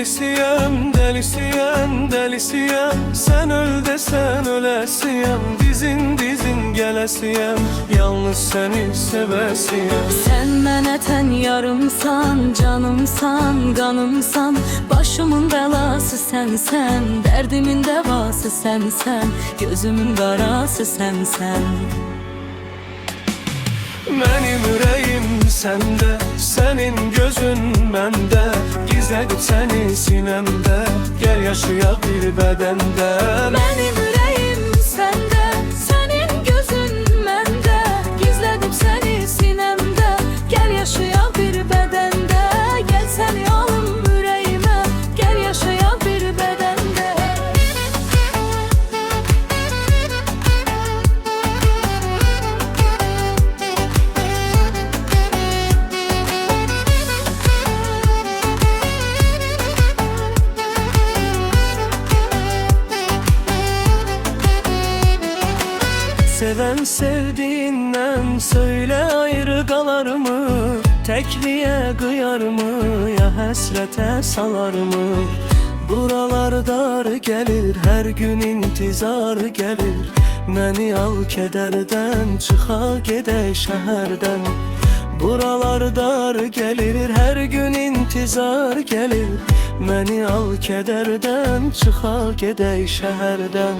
Delisiyem, delisiyem, delisiyem. Sen öl desen ölesiyem. Dizin dizin gelesiyem. Yalnız seni sevesiyem. Sen mənə tən yarımsan, canımsan, qanımsan. Başımın bəlası sənsən, dərdimin dəvası sənsən, gözümün qarası sənsən. Benim yüreğim sende, senin gözün bende. Gizledim seni sinemde, gel yaşayak bir bedende. Benim yüreğim sende, senin gözün məndə. Gizledim seni sinemde, gel yaşayak bir bedende. Gel seni alım yüreğime, gel yaşayak bir bedende. Seven sevdiğinden söyle ayrı kalar mı? Tekliğe kıyar mı ya hasrete salar mı? Buralar dar gelir, her gün intizar gelir. Məni al kederden, çıxa gedək şəhərdən. Buralar dar gelir, her gün intizar gelir. Məni al kederden, çıxa gedək şəhərdən.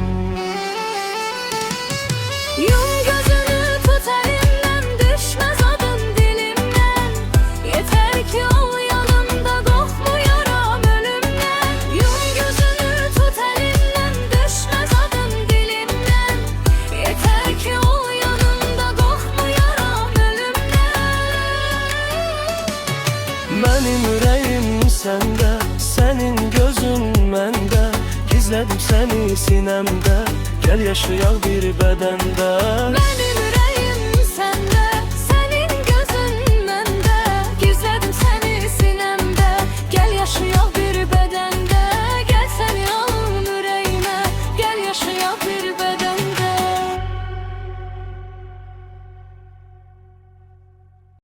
Yum gözünü tut elimden, düşmez adın dilimden. Yeter ki ol yanımda, korkmuyorum ölümden. Yum gözünü tut elimden, düşmez adın dilimden. Yeter ki ol yanımda, korkmuyorum ölümden. Benim yüreğim sende, senin gözün bende. Gizledim seni sinemde, gel yaşayak bir bedende.